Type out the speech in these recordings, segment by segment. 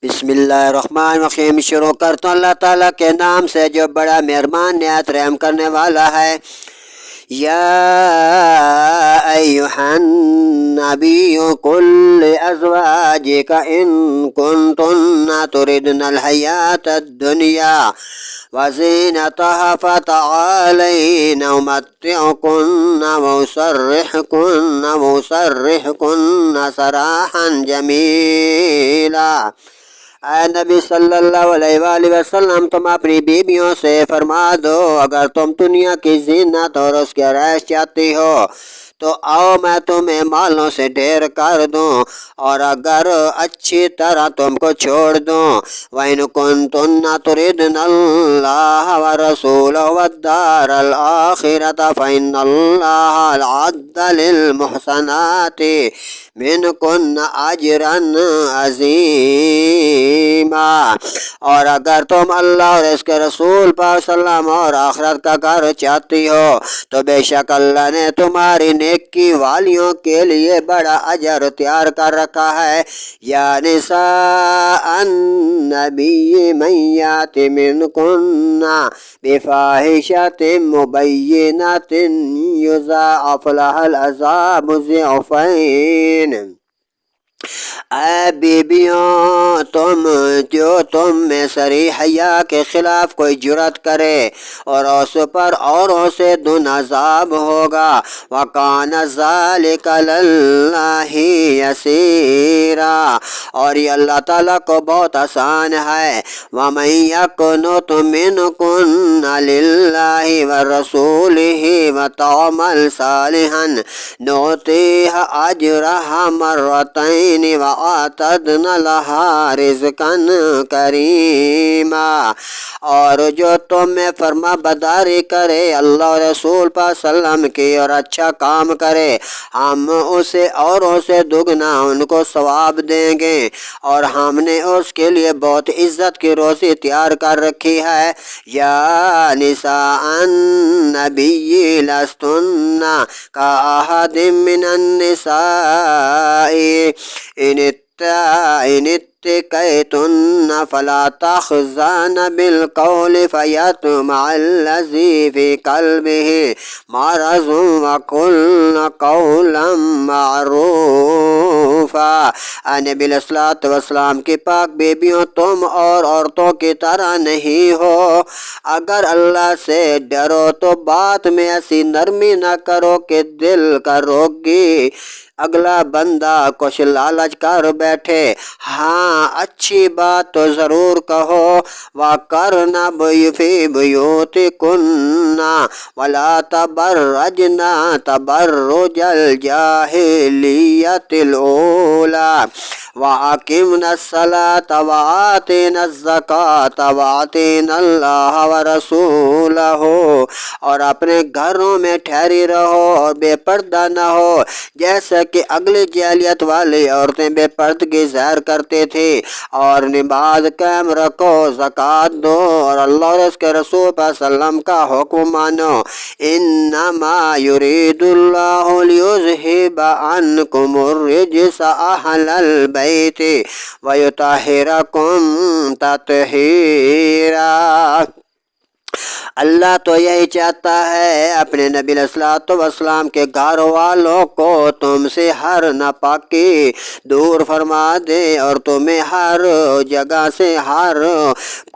بسم اللہ الرحمن الرحیم۔ شروع کرتا ہوں اللہ تعالیٰ کے نام سے جو بڑا مہربان نہایت رحم کرنے والا ہے۔ یا ایھا النبی قل لازواجک ان کنتن تردن الحیاۃ الدنیا وزینتها فتعالین امتعکن واسرحکن سراحا جمیلا۔ اے نبی صلی اللہ علیہ وآلہ وسلم، تم اپنی بیویوں سے فرما دو اگر تم دنیا کی زینت اور اس کی عیش چاہتی ہو تو آؤ میں تمہیں مالوں سے ڈھیر کر دوں، اور اگر اچھی طرح تم کو چھوڑ دوں۔ وَإِن كُنتُنَّ تُرِدْنَ اللَّهَ وَرَسُولَهُ وَالدَّارَ الْآخِرَةَ فَإِنَّ اللَّهَ أَعَدَّ لِلْمُحْسَنَاتِ مِنكُنَّ أَجْرًا عَظِيمًا۔ اور اگر تم اللہ اور اس کے رسول پاک صلی اللہ علیہ وسلم اور آخرت کا گھر چاہتی ہو تو بے شک اللہ نے تمہاری نیکی والیوں کے لیے بڑا اجر تیار کر رکھا ہے۔ یا نساء النبی من یات منکن بفاحشۃ مبینۃ یضاعف لها العذاب ضعفین۔ اے بیبیوں، تم میں صریح حیا کے خلاف کوئی جرات کرے اور اس پر اوروں سے دون عذاب ہوگا۔ وَكَانَ ذَلِكَ عَلَى اللَّهِ يَسِيرًا، اور یہ اللہ تعالیٰ کو بہت آسان ہے۔ وَمَن يَقْنُتْ مِنكُنَّ لِلَّهِ وَرَسُولِهِ وَتَعْمَلْ صَالِحًا نُؤْتِهَا أَجْرَهَا مرتين وَأَعْتَدْنَا لَهَا رِزْقًا كَرِيمًا۔ اور جو تم میں فرما بداری کرے اللہ اور رسول پاک صلی اللہ علیہ وسلم کی اور اچھا کام کرے، ہم اسے اوروں سے دگنا ان کو ثواب دیں گے، اور ہم نے اس کے لیے بہت عزت کی روزی تیار کر رکھی ہے۔ یا نساء النبی لستن کأحد من النساء ان اتقیتن فلا تخضعن بالقول فیطمع الذی فی قلبہ مرض وقلن قولا معروفا۔ اے نبی علیہ الصلوۃ والسلام کی پاک بیبیوں، تم اور عورتوں کی طرح نہیں ہو۔ اگر اللہ سے ڈرو تو بات میں ایسی نرمی نہ کرو کہ دل کا روگی اگلا بندہ کچھ لالچ کر بیٹھے۔ ہاں، اچھی بات تو ضرور کہو۔ وَقَرْنَ فِي بُيُوتِكُنَّ وَلَا تَبَرَّجْنَ تَبَرُّجَ الْجَاهِلِيَّةِ الْأُولَىٰ وَأَقِمْنَ الصَّلَاةَ وَآتِينَ الزَّكَاةَ وَأَطِيعْنَ اللَّهَ وَرَسُولَهُ، اور اپنے گھروں میں ٹھہری رہو اور بے پردہ نہ ہو جیسا کہ اگلی جاہلیت والی عورتیں بے پردگی ظاہر کرتی تھی۔ اور نماز قائم رکھو، زکوٰۃ دو، اور اللہ اور اس کے رسول صلی اللہ علیہ وسلم کا حکم مانو۔ انما یرید اللہ لیذہب عنکم الرجس اہل البیت ویطہرکم تطہیرا۔ اللہ تو یہی چاہتا ہے اپنے نبی علیہ الصلوۃ والسلام کے گھر والوں کو تم سے ہر ناپاکی دور فرما دے اور تمہیں ہر جگہ سے ہر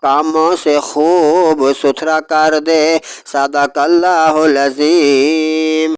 کاموں سے خوب ستھرا کر دے۔ صدق اللہ العظیم۔